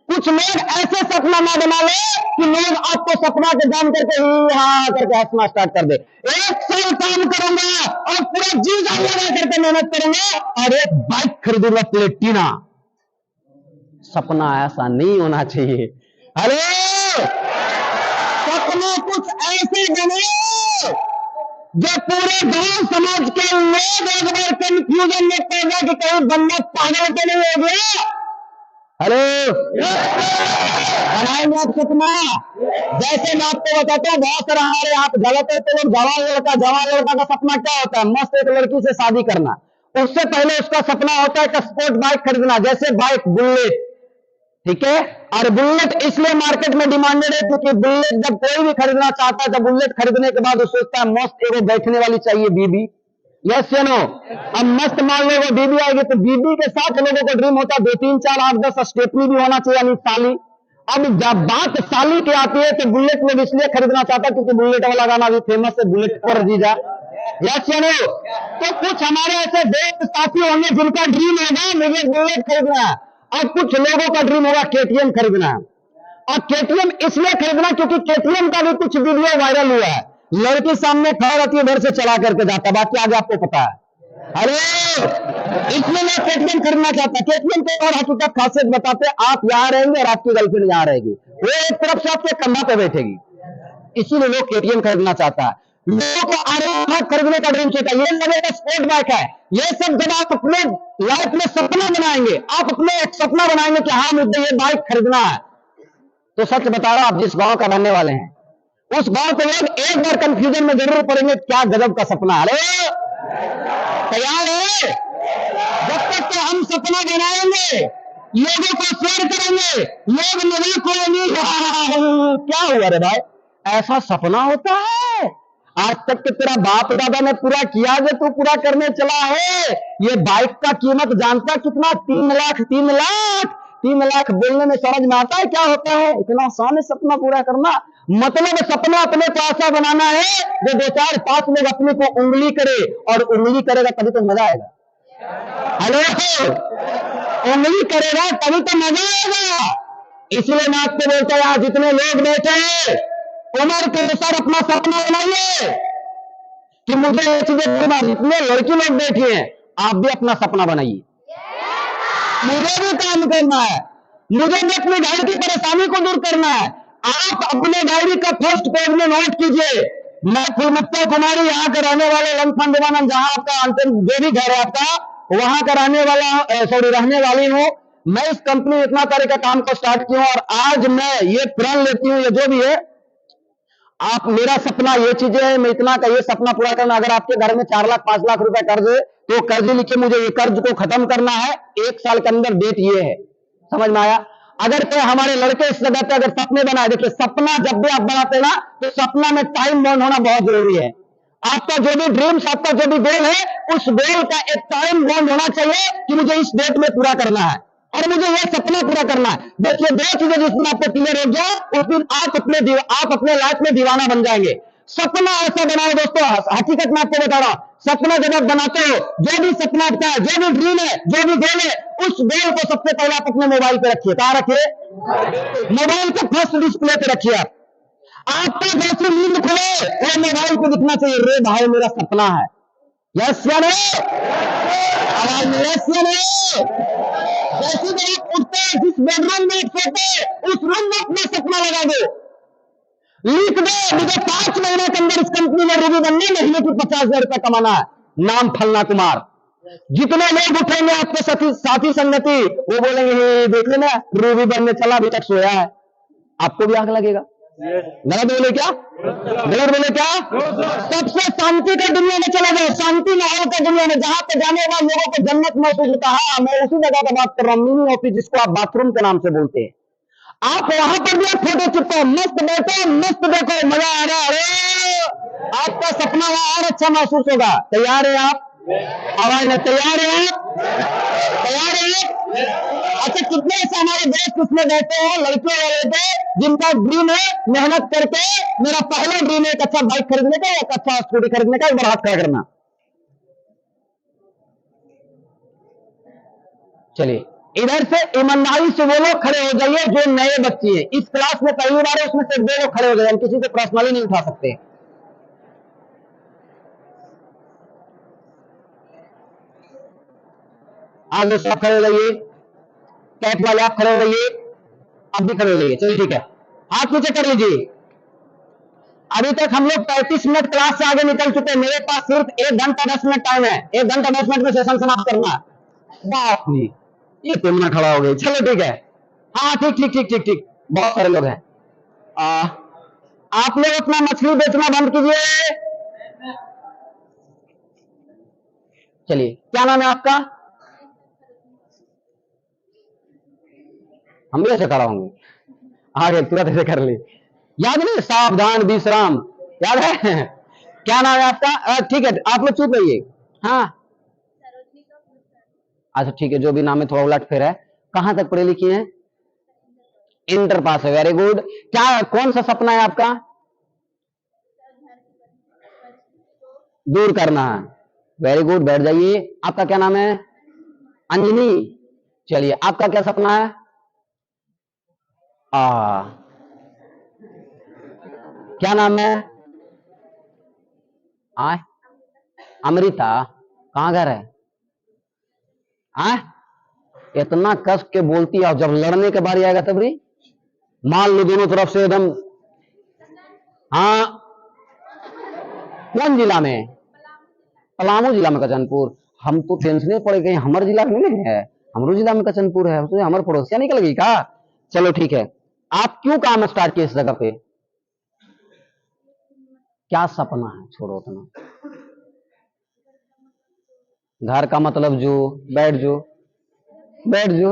Speaker 1: कुछ लोग ऐसे सपना ना बना ले कि लोग आपको सपना के जान करके हाँ करके हंसना स्टार्ट कर दे। 1 साल काम करूंगा और पूरा जी जान लगा करके मेहनत करूंगा और एक बाइक खरीदूंगा प्लेटिना। सपना ऐसा नहीं होना चाहिए। अरे सपना कुछ ऐसे बने जो पूरे गांव समाज के लोग एक बार कंफ्यूजन में पड़ जाए कि कहीं बंदा पागल तो नहीं हो गया। हेलो, बनाएंगे आप सपना। जैसे मैं आपको बताता हूँ, बहुत सारा हमारे यहाँ पे गलत है। तो लोग जवान लड़का का सपना क्या होता है? मस्त एक लड़की से शादी करना। उससे पहले उसका सपना होता है कि स्पोर्ट बाइक खरीदना, जैसे बाइक बुलेट, ठीक है। और बुलेट इसलिए मार्केट में डिमांडेड है क्योंकि बुलेट जब कोई भी खरीदना चाहता है, तो बुलेट खरीदने के बाद वो सोचता है मस्त एगो बैठने वाली चाहिए बीबी। यस या नो? अब मस्त मान लो वो बीबी आएगी तो बीबी के साथ लोगों को ड्रीम होता है 2, 3, 4, 8, 10 स्टेपनी भी होना चाहिए, यानी साली। अब जब बात साली की आती है तो बुलेट लोग इसलिए खरीदना चाहता है क्योंकि बुलेट वाला गाना भी फेमस है, बुलेट पर जीजा। यस या नो? तो कुछ हमारे ऐसे दोस्त साथी होंगे जिनका ड्रीम होगा मुझे बुलेट खरीदना है, और कुछ लोगों का ड्रीम होगा KTM खरीदना है। और KTM इसलिए खरीदना क्योंकि KTM का भी कुछ वीडियो वायरल हुआ है, लड़की सामने खड़ा रहती है, घर से चला करके जाता, बाकी आगे आपको पता है। अरे इसलिए मैं KTM खरीदना चाहता। KTM को और हकीकत खासियत बताते, आप यहाँ रहेंगे और आपकी गर्लफ्रेंड यहाँ रहेगी, वो एक तरफ से आपके कंधा पे बैठेगी, इसीलिए लोग KTM खरीदना चाहता है। लोगों को RS खरीदने का ड्रीम होता है, ये लगेगा स्पोर्ट बाइक है। ये सब जब आप अपने लाइफ में सपना बनाएंगे, आप अपने एक सपना बनाएंगे कि हाँ मुझे ये बाइक खरीदना है, तो सच बता रहा हूं, आप जिस गांव का रहने वाले हैं उस गांव के लोग एक बार कंफ्यूजन में जरूर पड़ेंगे, क्या गजब का सपना है। अरे तैयार है? जब तक कि हम सपना बनाएंगे, लोगों को शेयर करेंगे, लोग मजाक करेंगे, क्या हुआ रे भाई, ऐसा सपना होता है? आज तक के तेरा बाप दादा ने पूरा किया, जो तू पूरा करने चला है। ये बाइक का कीमत जानता कितना? 3 लाख। 3 लाख 3 लाख बोलने में समझ में आता है क्या होता है? इतना आसान है सपना पूरा करना। मतलब सपना अपने को ऐसा बनाना है जो 2 4 5 लोग अपने को उंगली करे, और उंगली करेगा तभी तो मजा आएगा। हेलो, उंगली करेगा तभी तो मजा आएगा। इसलिए मैं आपको बोलता हूं, आज जितने लोग बैठे हैं, उम्र के अनुसार अपना सपना बनाइए कि मुझे ये चीजें करना। जितने लड़की लोग बैठे हैं, आप भी अपना सपना बनाइए। मुझे भी काम करना है, मुझे भी अपने घर की परेशानी को दूर करना है। आप अपने डायरी का फर्स्ट पेज में नोट कीजिए, मैं फुलमुक्ता कुमारी, यहाँ का रहने वाले लंथन देवानंद, जहां आपका अंतिम जो भी घर है आपका, वहां का रहने वाला, सॉरी रहने वाली हूं। मैं इस कंपनी में इतना तरह का काम को स्टार्ट किया हूं, और आज मैं ये प्रण लेती हूं, ये जो भी है, आप मेरा सपना ये चीजें है, मैं इतना का ये सपना पूरा करना। अगर आपके घर में 4 लाख 5 लाख रुपए कर्ज है, तो कर्ज लिखे, मुझे ये कर्ज को खत्म करना है 1 साल के अंदर, डेट ये है। समझ में आया? अगर कोई हमारे लड़के इस जगह पे अगर सपने बनाए, देखिए सपना जब भी आप बनाते ना, तो सपना में टाइम बाउंड होना बहुत जरूरी है। आपका जो भी ड्रीम्स, आपका जो भी गोल है, उस गोल का एक टाइम बाउंड होना चाहिए कि मुझे इस डेट में पूरा करना है और मुझे यह सपना पूरा करना है। देखिए 2 चीजें जिसमें आपको क्लियर हो जाए, उस दिन आप अपने लाइफ में दीवाना बन जाएंगे। सपना ऐसा बनाओ दोस्तों, हकीकत में आपको बता रहा हूं, सपना जब आप बनाते हो, जो भी सपना आपका है, जो भी ड्रीम है, जो भी गोल है, उस गोल को सबसे पहले आप अपने मोबाइल पे रखिए। कहां रखिए? मोबाइल के फर्स्ट डिस्प्ले पे रखिए। आपका जैसे नींद खुले, वो मोबाइल पे दिखना चाहिए, रे भाई मेरा सपना है। यस या नो? आवाज में यस या नो? जैसे जब आप उठते हैं, जिस बेडरूम में सोते, उस रूम में अपना सपना लगा दो, लिख दो, मुझे 5 महीने के अंदर इस कंपनी में रूबी बनने, महीने की 50,000 रुपया कमाना है, नाम फलना कुमार। जितने लोग उठेंगे आपके साथी संगति, वो बोलेंगे हे देख लेना, रूबी बनने चला, अभी तक सोया है। आपको भी आग लगेगा। गलत बोले क्या? गलत बोले क्या? सबसे शांति का दुनिया में चला जाए, शांति माहौल का दुनिया में, जहां पे जाने वाले लोगों को जन्नत महसूस होता है। मैं उसी जगह का बात कर रहा हूं, मिनी ऑफिस, जिसको आप बाथरूम के नाम से बोलते हैं। आप वहां पर भी आप फोटो चिपको, मस्त बैठो, मस्त देखो, मजा आ रहा है, आपका सपना वहां और अच्छा महसूस होगा। तैयार है आप? आवाज में तैयार है आप? तैयार है? अच्छा, कितने ऐसे हमारे दोस्त उसमें बैठे हैं, लड़के वाले थे, जिनका ड्रीम है मेहनत करके, मेरा पहला ड्रीम है एक अच्छा बाइक खरीदने का, एक अच्छा स्कूटी खरीदने का, एक बार हाथ खड़ा करना। चलिए इधर से ईमानदारी से वो लोग खड़े हो जाइए जो नए बच्चे हैं, इस क्लास में पहली बार है, उसमें से 2 लोग खड़े हो जाए, हम किसी को पर्सनली नहीं उठा सकते। आगे सब खड़े हो जाइए, कैप वाले आप खड़े हो जाइए, आप भी खड़े हो जाइए। चलिए ठीक है, हाथ नीचे कर लीजिए। अभी तक हम लोग 35 मिनट क्लास से आगे निकल चुके हैं, मेरे पास सिर्फ 1 घंटा 10 मिनट टाइम है, 1 घंटा 10 मिनट में सेशन समाप्त करना है। बाप रे, ये तुमने खड़ा हो गई। चलो ठीक है, हाँ ठीक ठीक ठीक ठीक ठीक, बहुत सारे लोग हैं। आप लोग अपना मछली बेचना बंद कीजिए। चलिए, क्या नाम है आपका? हम भी ऐसे खड़ा होंगे, आगे तुरंत ऐसे कर ली, याद नहीं? सावधान विश्राम, याद है? क्या नाम है आपका? ठीक है, आप लोग चुप रहिए। हाँ अच्छा ठीक है, जो भी नाम है, थोड़ा उलट फेर है। कहां तक पढ़े लिखी हैं? इंटर पास है, वेरी गुड। क्या, कौन सा सपना है आपका? दूर करना है, वेरी गुड, बैठ जाइए। आपका क्या नाम है? अंजलि। चलिए, आपका क्या सपना है? क्या नाम है? आए अमृता। कहां घर है? आए इतना कस के बोलती है, जब लड़ने के बारी आएगा तब री मान लो दोनों तरफ से एकदम। हाँ, कौन जिला में? पलामू जिला में कचनपुर। हम तो टेंशन पड़ गए, हमारे जिला में नहीं है, हमारे जिला में कचनपुर है, तो हमारे पड़ोसिया निकल गई का। चलो ठीक है, आप क्यों काम स्टार्ट किए इस जगह पे? क्या सपना है? छोड़ो उतना, घर का मतलब जो, बैठ जो, बैठ जो।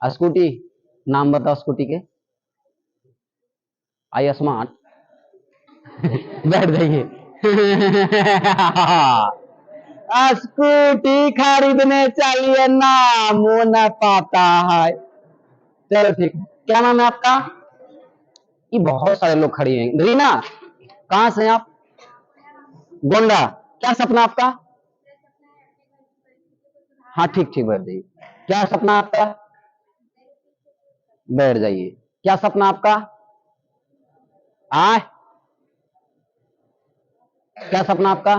Speaker 1: स्कूटी, नाम बताओ स्कूटी के। आई स्मार्ट। बैठ जाइए। स्कूटी खरीदने चाहिए, नाम न पाता है। चलो ठीक है, क्या नाम है आपका? ये बहुत सारे लोग खड़ी हैं। रीना, कहाँ से हैं आप? गोंडा। क्या सपना आपका? हाँ ठीक ठीक, बैठ जाइए। क्या सपना आपका? बैठ जाइए। क्या सपना आपका? आए, क्या सपना आपका?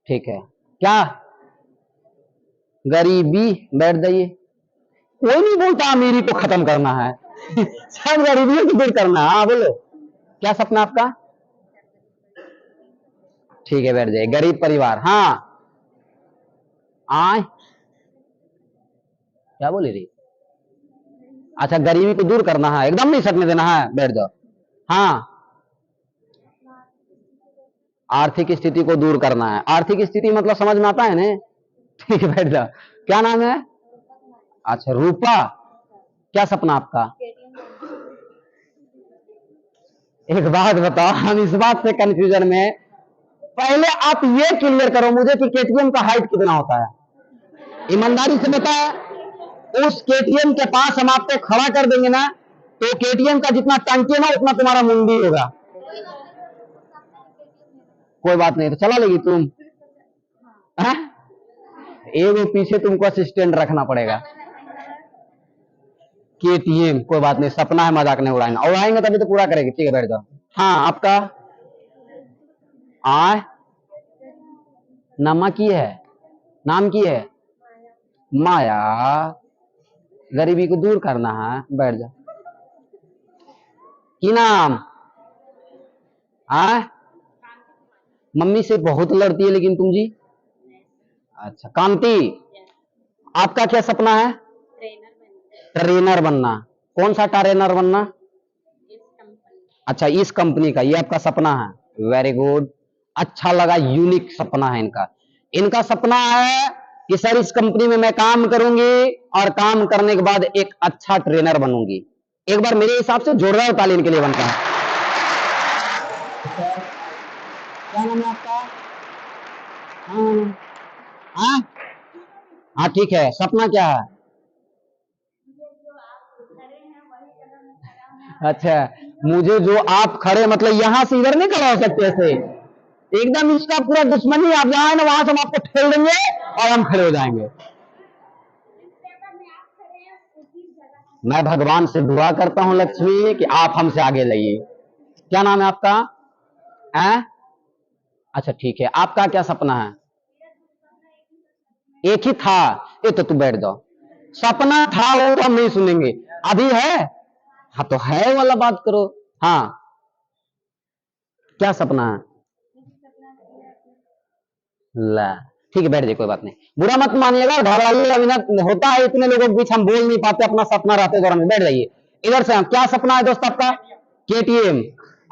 Speaker 1: ठीक है। क्या? गरीबी। बैठ जाइए। कोई नहीं बोलता अमीरी को खत्म करना है। सब गरीबियों को दूर करना है। हाँ बोलो, क्या सपना आपका? ठीक है, बैठ जाइए। गरीब परिवार। हाँ, आए, क्या बोले रही? अच्छा, गरीबी को दूर करना है, एकदम नहीं सकने देना है। बैठ जाओ। हाँ, आर्थिक स्थिति को दूर करना है। आर्थिक स्थिति मतलब समझ में आता है ना? ठीक है, बैठ जाओ। क्या नाम है? अच्छा, रूपा। क्या सपना आपका? एक बात बताओ, हम इस बात से कंफ्यूजन में, पहले आप ये क्लियर करो मुझे कि केटीएम का हाइट कितना होता है। ईमानदारी से बताया, उस केटीएम के पास हम आपको खड़ा कर देंगे ना, तो केटीएम का जितना टंकी है ना, उतना तुम्हारा मुंडी होगा। कोई बात नहीं, तो चला लेगी तुम? एगो पीछे तुमको असिस्टेंट रखना पड़ेगा। केटीएम, कोई बात नहीं, सपना है, मजाक नहीं उड़ाएंगे। उड़ाएंगे तभी तो पूरा करेंगे। ठीक है, बैठ जाओ। हाँ, आपका? आय, नामा की है? नाम की है? माया। गरीबी को दूर करना है। बैठ जाओ। की नाम? आय, मम्मी से बहुत लड़ती है लेकिन तुम जी? अच्छा, कांति। आपका क्या सपना है? ट्रेनर बनना। कौन सा ट्रेनर बनना? अच्छा, इस कंपनी का, ये आपका सपना है। वेरी गुड, अच्छा लगा, यूनिक सपना है इनका। इनका सपना है कि सर इस कंपनी में मैं काम करूंगी और काम करने के बाद एक अच्छा ट्रेनर बनूंगी। एक बार मेरे हिसाब से जोरदार ताली इनके लिए बनता है। क्या नाम है आपका? हाँ हाँ, ठीक है। सपना क्या है? अच्छा, मुझे जो आप खड़े, मतलब यहां से इधर नहीं खड़ा हो सकते ऐसे? एकदम इसका पूरा दुश्मनी, आप जहां है ना वहां से हम आपको ठेल देंगे और हम खड़े हो जाएंगे। मैं भगवान से दुआ करता हूं लक्ष्मी कि आप हमसे आगे जाइए। क्या नाम है आपका? है? अच्छा ठीक है, आपका क्या सपना है? एक ही था? ये तो तू बैठ जाओ। सपना था वो तो हम नहीं सुनेंगे। अभी है? हाँ तो है वाला बात करो। हाँ, क्या सपना है? ला, ठीक है, बैठ जाइए, कोई बात नहीं। बुरा मत मानिएगा, घबराइएगा भी ना। होता है इतने लोगों के बीच, हम बोल नहीं पाते अपना सपना रहते दौरान। बैठ जाइए। इधर से हम, क्या सपना है दोस्त आपका? केटीएम।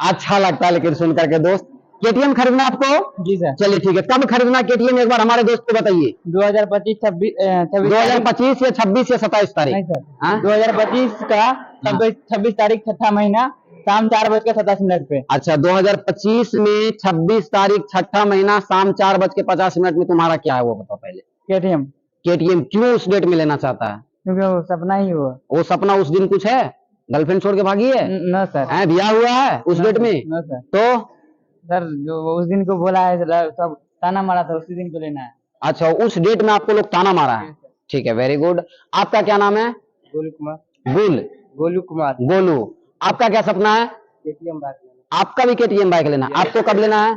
Speaker 1: अच्छा लगता है लेकिन सुन करके दोस्त। केटीएम खरीदना आपको?
Speaker 2: जी सर।
Speaker 1: चलिए ठीक है, कब खरीदना केटीएम एक बार हमारे दोस्त को बताइए।
Speaker 2: 2025 26
Speaker 1: 2025 या 26 या 27 तारीख?
Speaker 2: नहीं सर,
Speaker 1: हाँ?
Speaker 2: 2025 का 26 तारीख, छठा महीना, शाम 4:57 पे।
Speaker 1: अच्छा, 2025 में 26 तारीख, छठा महीना, शाम 4:50 में तुम्हारा क्या है वो बताओ पहले।
Speaker 2: केटीएम।
Speaker 1: केटीएम क्यों उस डेट में लेना चाहता है?
Speaker 2: क्योंकि वो सपना ही हुआ।
Speaker 1: वो सपना उस दिन कुछ है? गर्लफ्रेंड छोड़ के भागी है?
Speaker 2: न सर।
Speaker 1: हैं, ब्याह हुआ है उस डेट में?
Speaker 2: न सर।
Speaker 1: तो
Speaker 2: सर जो वो उस दिन को बोला है, सब ताना मारा था, उसी दिन को लेना है।
Speaker 1: अच्छा, उस डेट में आपको लोग ताना मारा है। ठीक है, वेरी गुड। आपका क्या नाम है?
Speaker 2: गोलू कुमार।
Speaker 1: गुल?
Speaker 2: गोलू कुमार।
Speaker 1: गोलू। आपका क्या सपना है?
Speaker 2: केटीएम बाइक लेना।
Speaker 1: आपका भी केटीएम बाइक लेना। आपको कब लेना है?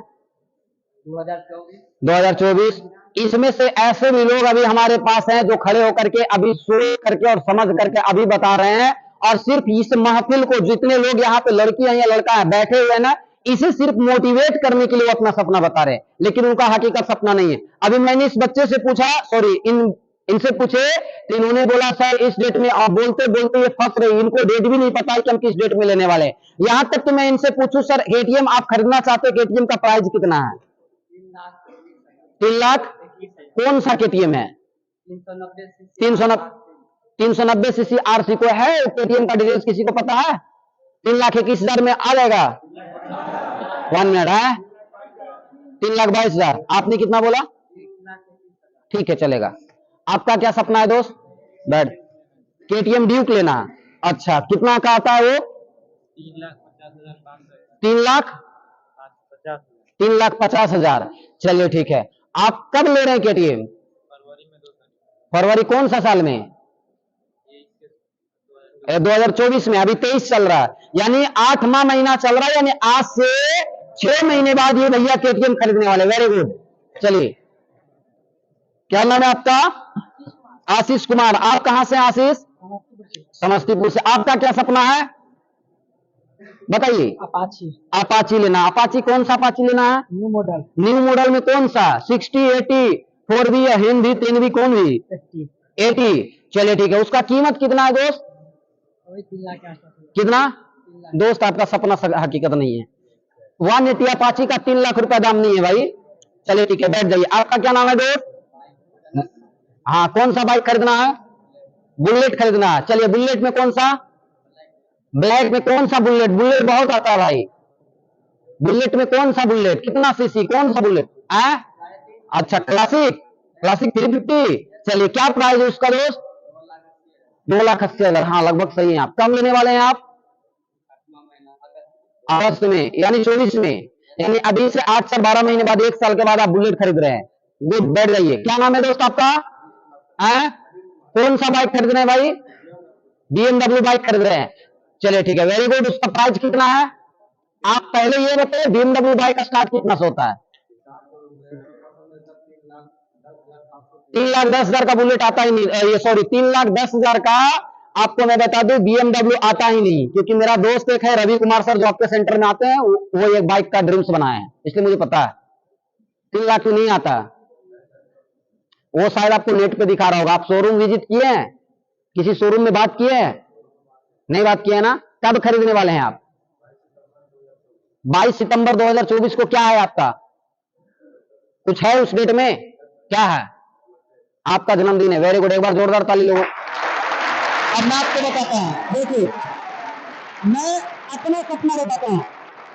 Speaker 2: 2024।
Speaker 1: 2024। इसमें से ऐसे भी लोग अभी हमारे पास हैं जो खड़े होकर के अभी सोच करके और समझ करके अभी बता रहे हैं, और सिर्फ इस महफिल को, जितने लोग यहाँ पे लड़की हैं या लड़का है बैठे हुए हैं ना, इसे सिर्फ मोटिवेट करने के लिए वो अपना सपना बता रहे हैं, लेकिन उनका हकीकत सपना नहीं है। अभी मैंने इस बच्चे से पूछा, सॉरी इनसे पूछे, तो इन्होंने बोला सर इस डेट में, आप बोलते बोलते ये फंस रही, इनको डेट भी नहीं पता है कि हम किस डेट में लेने वाले हैं। यहां तक कि मैं इनसे पूछूं सर केटीएम आप खरीदना चाहते हो, केटीएम का प्राइस कितना है? 3 लाख। कौन सा केटीएम है? 390 सीसी आरसी को है केटीएम का डिटेल्स किसी को पता है? 3,21,000 में आ जाएगा। 1 मिनट है, 3,22,000। आपने कितना बोला? ठीक है, चलेगा। आपका क्या सपना है दोस्त? बैठ। केटीएम ड्यूक लेना। अच्छा, कितना का आता है वो? 3,50,000 3,50,000। चलिए ठीक है। आप कब ले रहे हैं केटीएम? फरवरी कौन सा साल में? 2024 में। अभी 23 चल रहा है, यानी 8वां महीना चल रहा है, यानी आज से 6 महीने बाद ये भैया केटीएम खरीदने वाले। Very good. चलिए, क्या नाम है आपका? आशीष कुमार। आप कहां से आशीष? समस्तीपुर से। आपका क्या सपना है बताइए?
Speaker 2: अपाची
Speaker 1: अपाची लेना। अपाची कौन सा अपाची लेना है?
Speaker 2: न्यू मॉडल
Speaker 1: न्यू मॉडल में कौन सा? 60, 80, 4V या हिंदी 3V कौन भी? 80। चलिए ठीक है। उसका कीमत कितना है दोस्त?
Speaker 2: 3 लाख के आसपास।
Speaker 1: कितना? दोस्त आपका सपना हकीकत नहीं है। 180 अपाची का 3 लाख रुपया दाम नहीं है भाई। चलिए ठीक है, बैठ जाइए। आपका क्या नाम है दोस्त? हाँ, कौन सा बाइक खरीदना है? बुलेट खरीदना है। चलिए, बुलेट में कौन सा? ब्लैक में कौन सा बुलेट? बुलेट बहुत आता है भाई। बुलेट में कौन सा बुलेट? कितना सीसी? कौन सा बुलेट है? अच्छा, क्लासिक 350। चलिए, क्या प्राइस है उसका दोस्त? 2,80,000। हाँ, लगभग सही है। आप कब लेने वाले हैं? आप अगस्त में, यानी 24 में। यानी अभी से 8 से 12 महीने बाद, 1 साल के बाद आप बुलेट खरीद रहे हैं। गुड, बैठ जाइए। क्या नाम है दोस्त आपका? कौन सा बाइक खरीद रहे हैं भाई? BMW बाइक खरीद रहे हैं। चलिए ठीक है, वेरी गुड। उसका प्राइस कितना है? आप पहले ये बताइए, BMW बाइक का स्टार्ट कितना से होता है? 3,10,000 का बुलेट आता ही नहीं। ये सॉरी, 3,10,000 का आपको मैं बता दूं BMW आता ही नहीं, क्योंकि मेरा दोस्त एक है रवि कुमार सर जो आपके सेंटर में आते हैं, वो एक बाइक का ड्रीम्स बनाए हैं, इसलिए मुझे पता है 3 लाख क्यों नहीं आता। वो शायद आपको नेट पे दिखा रहा होगा। आप शोरूम विजिट किए हैं? किसी शोरूम में बात किए हैं? नहीं बात किए ना? कब खरीदने वाले हैं आप? 22 सितंबर 2024 को। क्या है आपका? कुछ है उस डेट में? क्या है? आपका जन्मदिन है। वेरी गुड, एक बार जोरदार ताली लो। अब मैं आपको बताता हूं, देखिए, मैं अपना सपना बताता हूं।